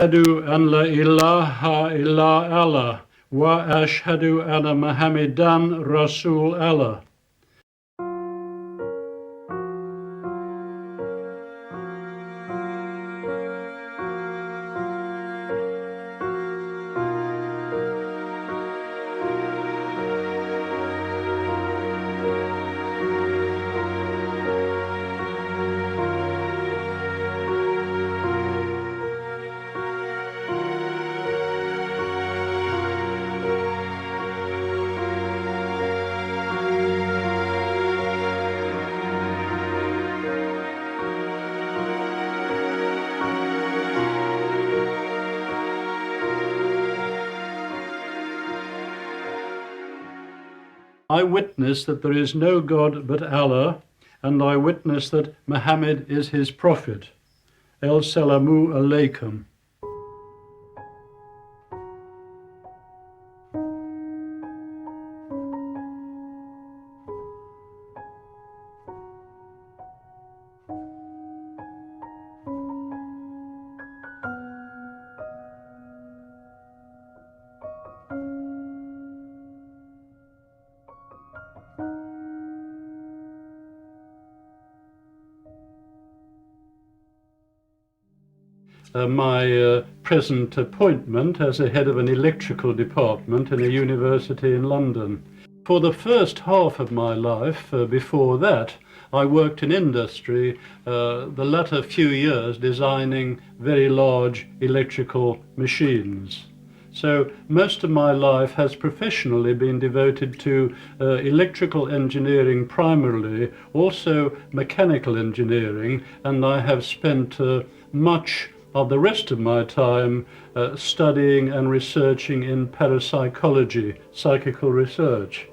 أشهد أن لا إله إلا الله وأشهد أن محمدا رسول الله. I witness that there is no God but Allah, and I witness that Muhammad is his prophet. Salamu alaykum. My present appointment as a head of an electrical department in a university in London. For the first half of my life, before that, I worked in industry, the latter few years designing very large electrical machines. So most of my life has professionally been devoted to electrical engineering primarily, also mechanical engineering, and I have spent much of the rest of my time studying and researching in parapsychology, psychical research.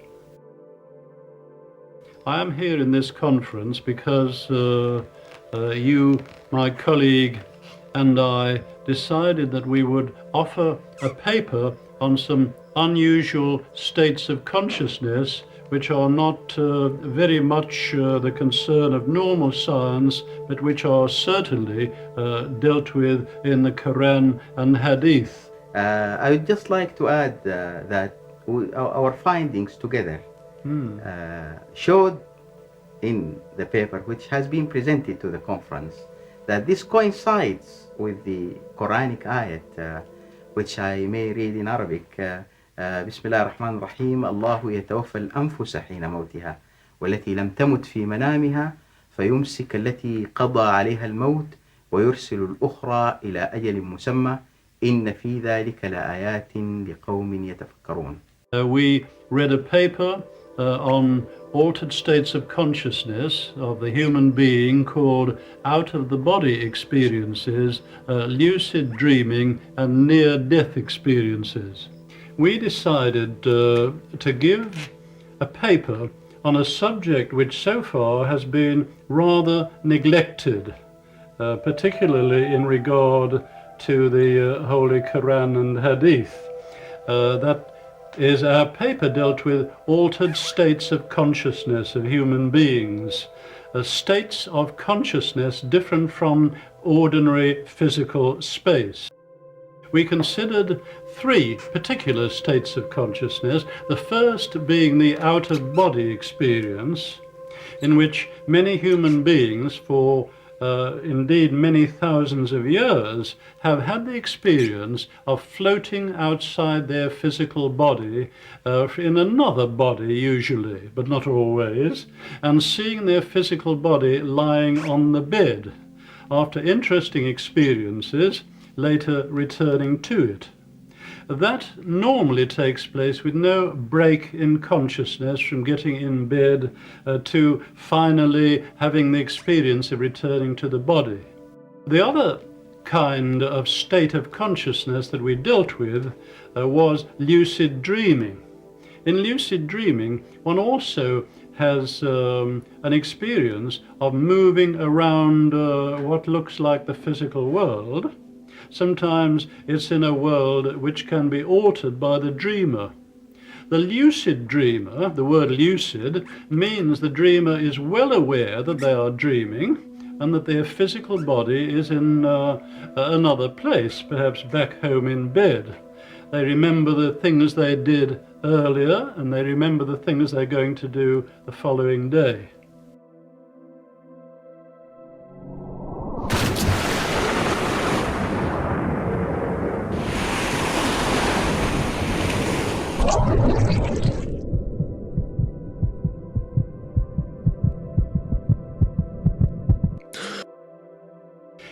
I am here in this conference because you, my colleague, and I decided that we would offer a paper on some unusual states of consciousness which are not very much the concern of normal science, but which are certainly dealt with in the Quran and Hadith. I would just like to add that our findings together showed in the paper which has been presented to the conference that this coincides with the Quranic ayat which I may read in Arabic. بسم الله الرحمن الرحيم الله يتوفى الأنفس حين موتها والتي لم تمت في منامها فيمسك التي قضى عليها الموت ويرسل الأخرى إلى أجل مسمى إن في ذلك لآيات لقوم يتفكرون. We read a paper on altered states of consciousness of the human being called out of the body experiences, lucid dreaming and near-death experiences. We decided to give a paper on a subject which so far has been rather neglected, particularly in regard to the Holy Quran and Hadith. That is, our paper dealt with altered states of consciousness of human beings, states of consciousness different from ordinary physical space. We considered three particular states of consciousness, the first being the out-of-body experience, in which many human beings for indeed many thousands of years have had the experience of floating outside their physical body in another body usually, but not always, and seeing their physical body lying on the bed after interesting experiences, later returning to it. That normally takes place with no break in consciousness from getting in bed to finally having the experience of returning to the body. The other kind of state of consciousness that we dealt with was lucid dreaming. In lucid dreaming, one also has an experience of moving around what looks like the physical world. Sometimes it's in a world which can be altered by the dreamer. The lucid dreamer, the word lucid, means the dreamer is well aware that they are dreaming, and that their physical body is in another place, perhaps back home in bed. They remember the things they did earlier, and they remember the things they're going to do the following day.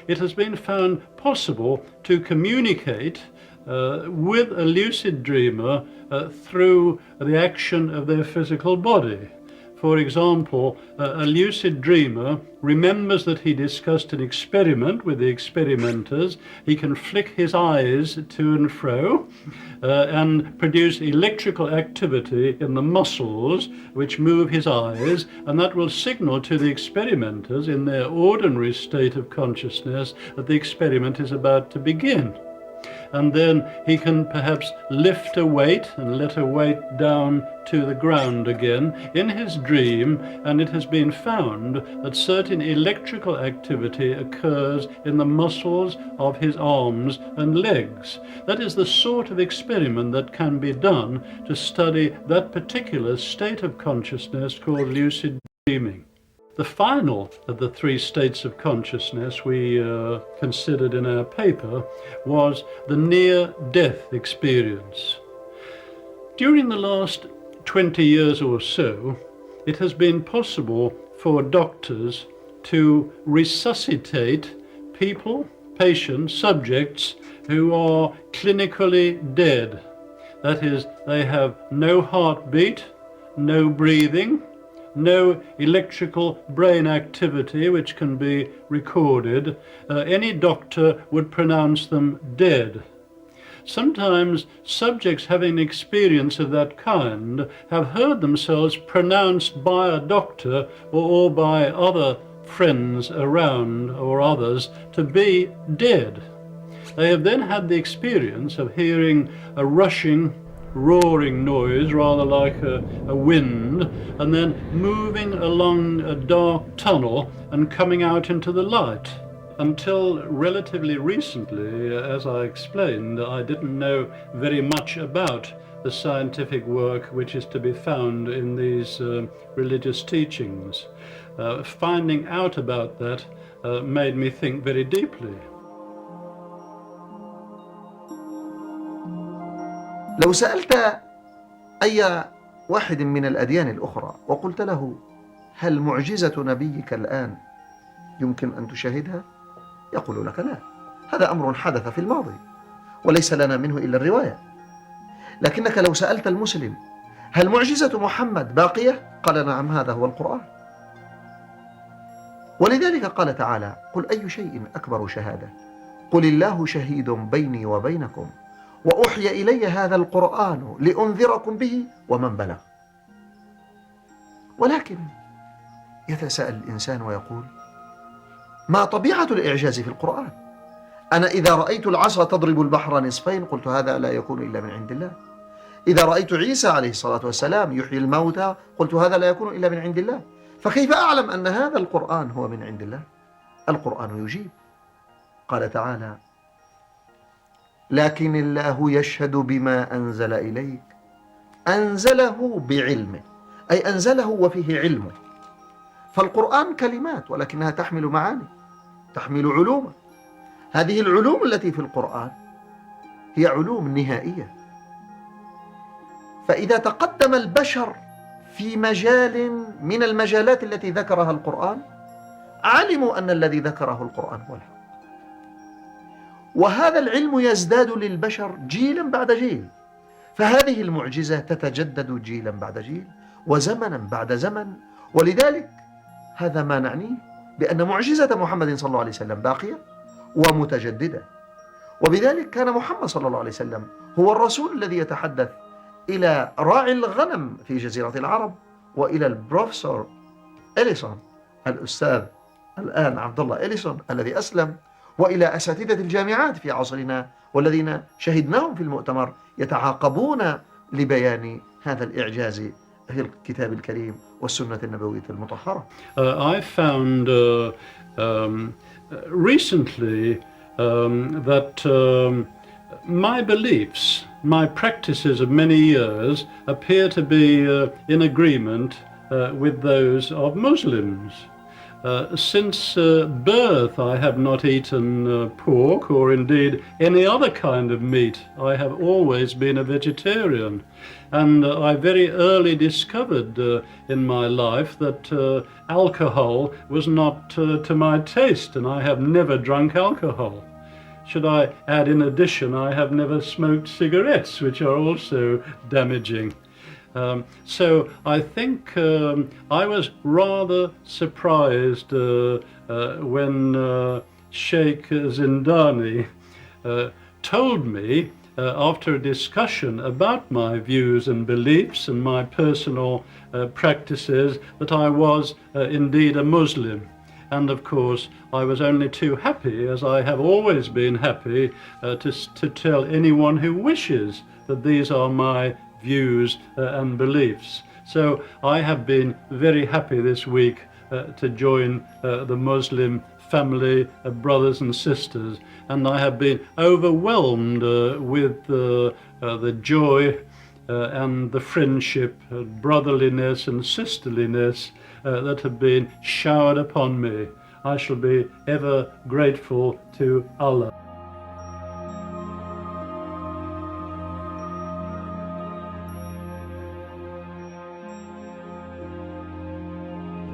It has been found possible to communicate with a lucid dreamer through the action of their physical body. For example, a lucid dreamer remembers that he discussed an experiment with the experimenters. He can flick his eyes to and fro and produce electrical activity in the muscles which move his eyes, and that will signal to the experimenters in their ordinary state of consciousness that the experiment is about to begin. And then he can perhaps lift a weight and let a weight down to the ground again in his dream, and it has been found that certain electrical activity occurs in the muscles of his arms and legs. That is the sort of experiment that can be done to study that particular state of consciousness called lucid dreaming. The final of the three states of consciousness we considered in our paper was the near-death experience. During the last 20 years or so, it has been possible for doctors to resuscitate people, patients, subjects who are clinically dead. That is, they have no heartbeat, no breathing, no electrical brain activity which can be recorded. Any doctor would pronounce them dead. Sometimes subjects having an experience of that kind have heard themselves pronounced by a doctor or by other friends around or others to be dead. They have then had the experience of hearing a rushing, roaring noise, rather like a wind, and then moving along a dark tunnel and coming out into the light. Until relatively recently, as I explained, I didn't know very much about the scientific work which is to be found in these religious teachings. Finding out about that made me think very deeply. لو سألت أي واحد من الأديان الأخرى وقلت له هل معجزة نبيك الآن يمكن أن تشاهدها؟ يقول لك لا، هذا أمر حدث في الماضي وليس لنا منه إلا الرواية. لكنك لو سألت المسلم هل معجزة محمد باقية؟ قال نعم، هذا هو القرآن. ولذلك قال تعالى: قل أي شيء أكبر شهادة قل الله شهيد بيني وبينكم وأوحي إلي هذا القرآن لأنذركم به ومن بلغ. ولكن يتساءل الإنسان ويقول: ما طبيعة الإعجاز في القرآن؟ أنا إذا رأيت العصا تضرب البحر نصفين قلت هذا لا يكون إلا من عند الله. إذا رأيت عيسى عليه الصلاة والسلام يحيي الموتى قلت هذا لا يكون إلا من عند الله. فكيف أعلم أن هذا القرآن هو من عند الله؟ القرآن يجيب. قال تعالى: لكن الله يشهد بما أنزل إليك، أنزله بعلمه، أي أنزله وفيه علمه. فالقرآن كلمات ولكنها تحمل معاني، تحمل علوما. هذه العلوم التي في القرآن هي علوم نهائية. فإذا تقدم البشر في مجال من المجالات التي ذكرها القرآن علموا أن الذي ذكره القرآن هو الحق. وهذا العلم يزداد للبشر جيلا بعد جيل، فهذه المعجزة تتجدد جيلا بعد جيل وزمنا بعد زمن. ولذلك هذا ما نعنيه بأن معجزة محمد صلى الله عليه وسلم باقية ومتجددة. وبذلك كان محمد صلى الله عليه وسلم هو الرسول الذي يتحدث إلى راعي الغنم في جزيرة العرب، وإلى البروفيسور إليسون، الأستاذ الآن عبد الله إليسون الذي أسلم، وإلى أساتذة الجامعات في عصرنا والذين شهدناهم في المؤتمر يتعاقبون لبيان هذا الإعجاز هي الكتاب الكريم والسنة النبوية المطهرة. I found recently that my beliefs, my practices of many years appear to be in agreement with those of Muslims. Since birth I have not eaten pork or indeed any other kind of meat. I have always been a vegetarian, and I very early discovered in my life that alcohol was not to my taste, and I have never drunk alcohol. Should I add in addition, I have never smoked cigarettes, which are also damaging. So I think I was rather surprised when Sheikh Zindani told me after a discussion about my views and beliefs and my personal practices that I was indeed a Muslim. And of course I was only too happy, as I have always been happy, to tell anyone who wishes that these are my views and beliefs. So I have been very happy this week to join the Muslim family of brothers and sisters, and I have been overwhelmed with the joy and the friendship, brotherliness and sisterliness that have been showered upon me. I shall be ever grateful to Allah.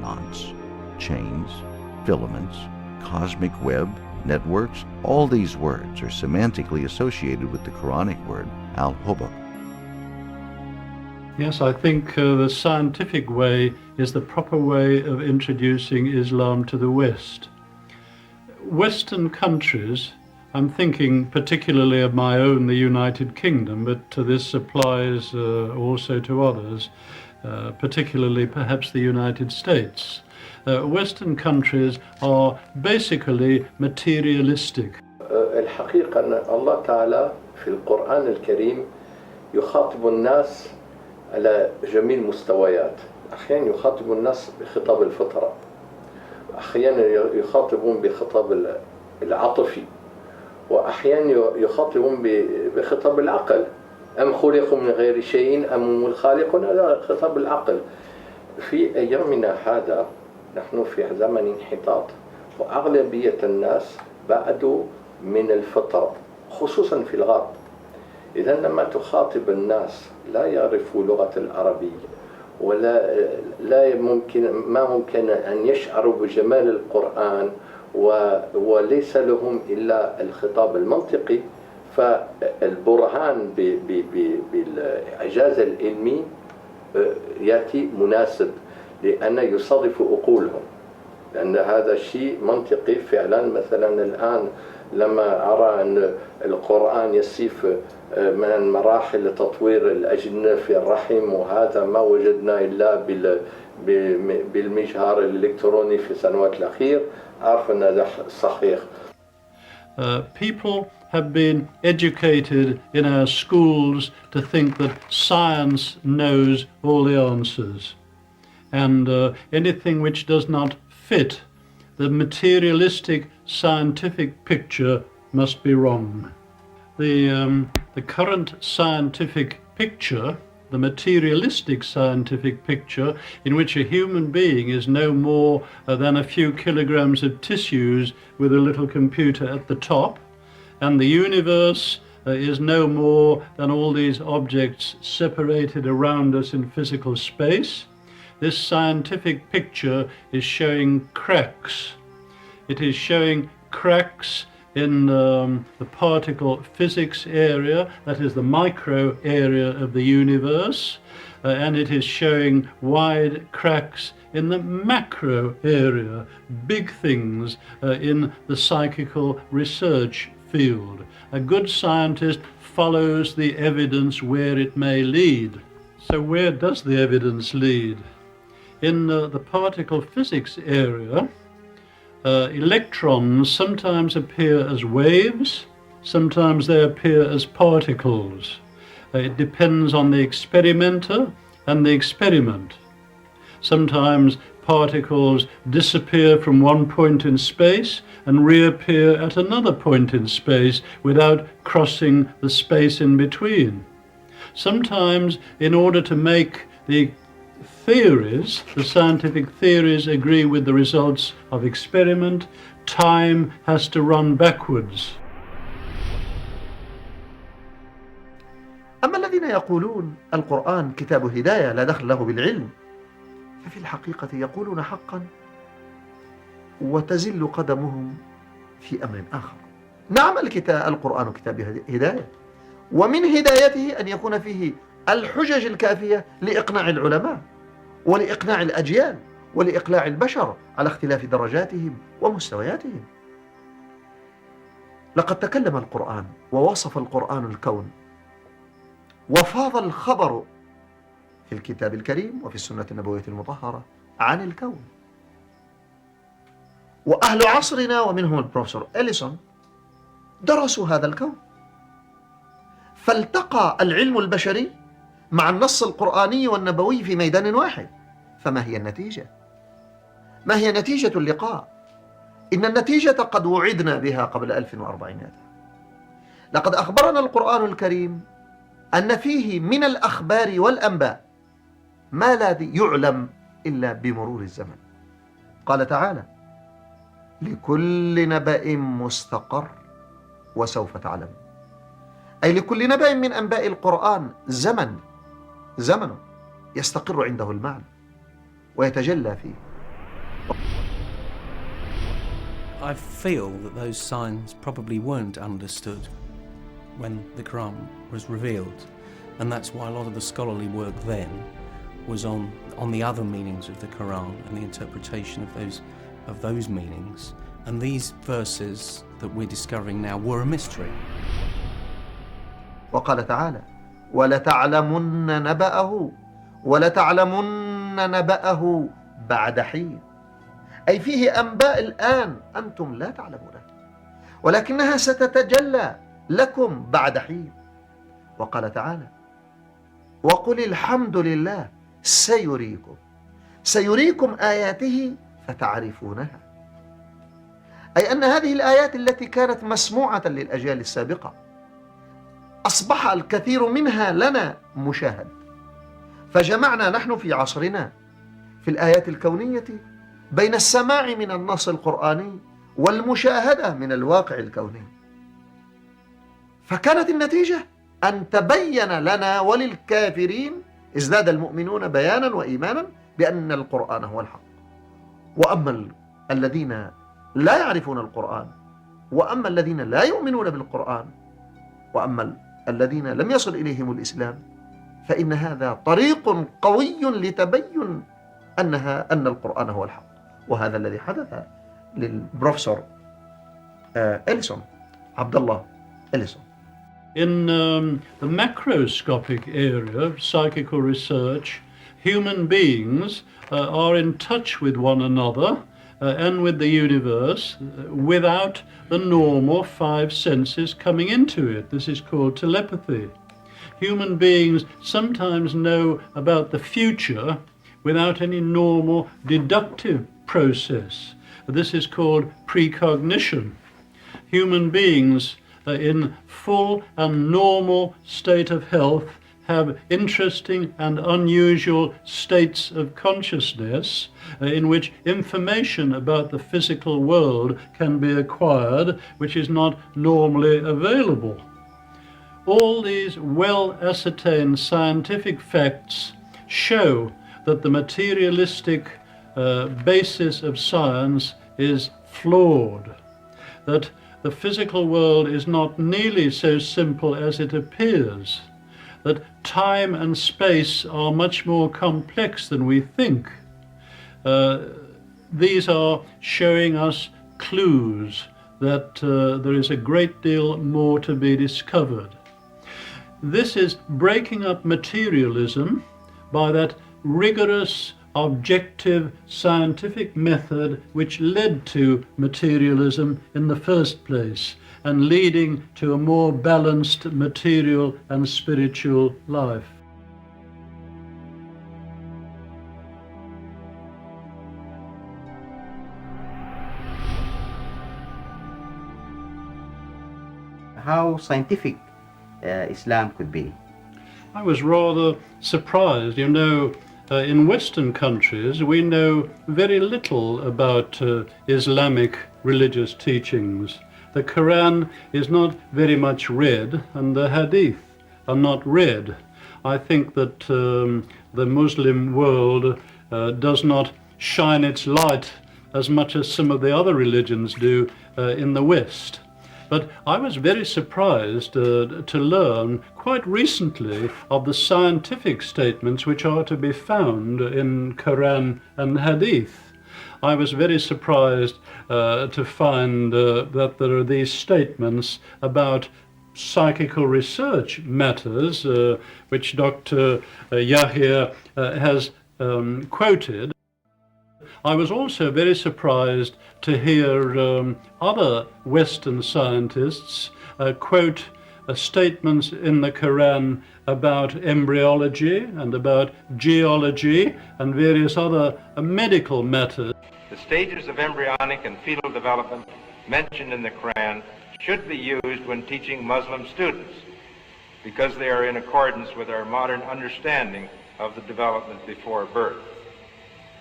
Knots, chains, filaments, cosmic web, networks, all these words are semantically associated with the Quranic word al-hubab. Yes, I think the scientific way is the proper way of introducing Islam to the West. Western countries, I'm thinking particularly of my own, the United Kingdom, but this applies also to others, particularly perhaps the United States. Western countries are basically materialistic. الحقيقة أن الله تعالى في القرآن الكريم يخاطب الناس على جميع المستويات. أحيانا يخاطب الناس بخطاب الفطرة، أحيانا يخاطبون بخطاب العاطفي، وأحيانا يخاطبون بخطاب العقل. أم خلقوا من غير شيء أم هم الخالقون؟ هذا خطاب العقل. في أيامنا هذا نحن في زمن انحطاط، وأغلبية الناس بعدوا من الفطرة خصوصا في الغرب. إذا لما تخاطب الناس لا يعرفوا لغة العربية ولا ممكن أن يشعروا بجمال القرآن وليس لهم إلا الخطاب المنطقي، فالبرهان بالإعجاز العلمي يأتي مناسب لأن يصادف عقولهم، لأن هذا الشيء منطقي فعلا. مثلا الآن لما أرى أن القرآن يصف من مراحل تطوير الأجنة في الرحم، وهذا ما وجدنا إلا بالمجهر الإلكتروني في السنوات الأخيرة، أعرف أن هذا صحيح. People have been educated in our schools to think that science knows all the answers, and anything which does not fit the materialistic scientific picture must be wrong. The current scientific picture, the materialistic scientific picture, in which a human being is no more than a few kilograms of tissues with a little computer at the top, and the universe is no more than all these objects separated around us in physical space. This scientific picture is showing cracks. It is showing cracks in the particle physics area, that is the micro area of the universe, and it is showing wide cracks in the macro area, big things in the psychical research field. A good scientist follows the evidence where it may lead. So where does the evidence lead? In the particle physics area, electrons sometimes appear as waves, sometimes they appear as particles. It depends on the experimenter and the experiment. Sometimes particles disappear from one point in space and reappear at another point in space without crossing the space in between. Sometimes, in order to make the theories, the scientific theories, agree with the results of experiment, time has to run backwards. أما الذين يقولون القرآن كتاب هداية لا دخل له بالعلم، ففي الحقيقة يقولون حقا وتزل قدمهم في أمر آخر. نعم، القرآن كتاب هداية، ومن هدايته أن يكون فيه الحجج الكافية لإقناع العلماء ولإقناع الأجيال ولإقلاع البشر على اختلاف درجاتهم ومستوياتهم. لقد تكلم القرآن ووصف القرآن الكون، وفاض الخبر في الكتاب الكريم وفي السنة النبوية المطهرة عن الكون. وأهل عصرنا ومنهم البروفيسور إليسون درسوا هذا الكون، فالتقى العلم البشري مع النص القرآني والنبوي في ميدان واحد. فما هي النتيجة؟ ما هي نتيجة اللقاء؟ إن النتيجة قد وعدنا بها قبل 1400. لقد أخبرنا القرآن الكريم أن فيه من الأخبار والأنباء ما لا يعلم إلا بمرور الزمن. قال تعالى: لكل نبأ مستقر وسوف تعلم. أي لكل نبأ من أنباء القرآن زمن يستقر عنده المعنى ويتجلى فيه. I feel that those signs probably weren't understood when the Quran was revealed, and that's why a lot of the scholarly work then was on the other meanings of the Quran and the interpretation of those meanings. And these verses that we're discovering now were a mystery. وقال تعالى: ولتعلمن نبأه بعد حين. أي فيه أنباء الآن أنتم لا تعلمونها، ولكنها ستتجلى لكم بعد حين. وقال تعالى: وقل الحمد لله سيريكم آياته فتعرفونها. أي أن هذه الآيات التي كانت مسموعة للأجيال السابقة أصبح الكثير منها لنا مشاهد، فجمعنا نحن في عصرنا في الآيات الكونية بين السماع من النص القرآني والمشاهدة من الواقع الكوني. فكانت النتيجة أن تبين لنا وللكافرين، ازداد المؤمنون بيانا وإيمانا بأن القرآن هو الحق. وأما الذين لا يعرفون القرآن، وأما الذين لا يؤمنون بالقرآن، وأما الذين لم يصل إليهم الإسلام، فإن هذا طريق قوي لتبين أن القرآن هو الحق. وهذا الذي حدث للبروفيسور إليسون، عبد الله إليسون. In the macroscopic area of psychical research, human beings are in touch with one another and with the universe without the normal five senses coming into it. This is called telepathy. Human beings sometimes know about the future without any normal deductive process. This is called precognition. Human beings in full and normal state of health have interesting and unusual states of consciousness in which information about the physical world can be acquired, which is not normally available. All these well-ascertained scientific facts show that the materialistic basis of science is flawed, that the physical world is not nearly so simple as it appears, that time and space are much more complex than we think. These are showing us clues that there is a great deal more to be discovered. This is breaking up materialism by that rigorous, objective, scientific method which led to materialism in the first place and leading to a more balanced material and spiritual life. how scientific Islam could be. I was rather surprised. You know, in Western countries, we know very little about Islamic religious teachings. The Quran is not very much read, and the Hadith are not read. I think that the Muslim world does not shine its light as much as some of the other religions do in the West. But I was very surprised to learn quite recently of the scientific statements which are to be found in Quran and Hadith. I was very surprised to find that there are these statements about psychical research matters, which Dr. Yahya has quoted. I was also very surprised to hear other Western scientists quote statements in the Quran about embryology and about geology and various other medical matters. The stages of embryonic and fetal development mentioned in the Quran should be used when teaching Muslim students because they are in accordance with our modern understanding of the development before birth.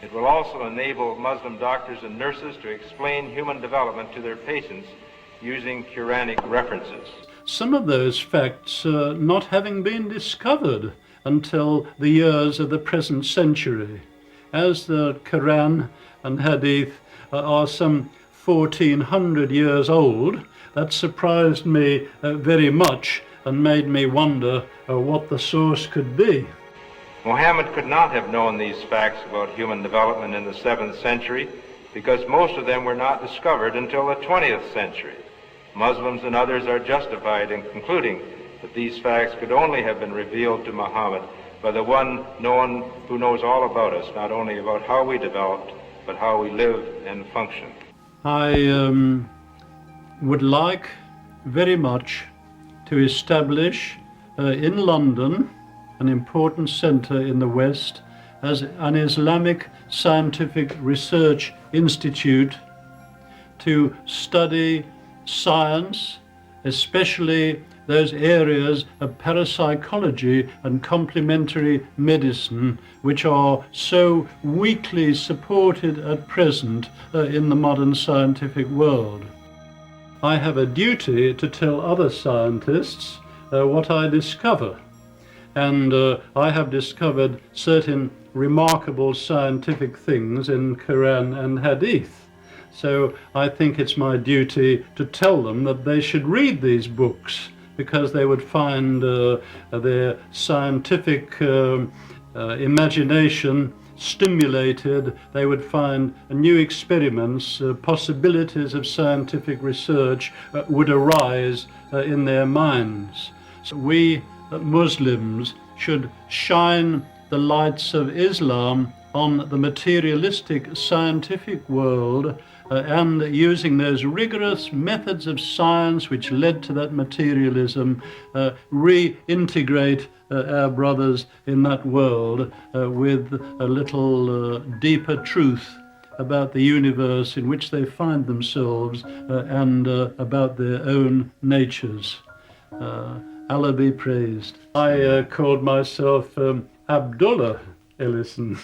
It will also enable Muslim doctors and nurses to explain human development to their patients using Quranic references. Some of those facts not having been discovered until the years of the present century. As the Quran and Hadith are some 1400 years old, that surprised me very much and made me wonder what the source could be. Muhammad could not have known these facts about human development in the 7th century because most of them were not discovered until the 20th century. Muslims and others are justified in concluding that these facts could only have been revealed to Muhammad by the one who knows all about us, not only about how we developed, but how we live and function. I would like very much to establish in London an important centre in the West as an Islamic scientific research institute to study science, especially those areas of parapsychology and complementary medicine which are so weakly supported at present in the modern scientific world. I have a duty to tell other scientists what I discover. And I have discovered certain remarkable scientific things in Quran and Hadith. So I think it's my duty to tell them that they should read these books because they would find their scientific imagination stimulated. They would find new experiments, possibilities of scientific research would arise in their minds. So we Muslims should shine the lights of Islam on the materialistic scientific world and using those rigorous methods of science which led to that materialism, reintegrate our brothers in that world with a little deeper truth about the universe in which they find themselves and about their own natures. Allah be praised. I called myself Abdullah Ellison.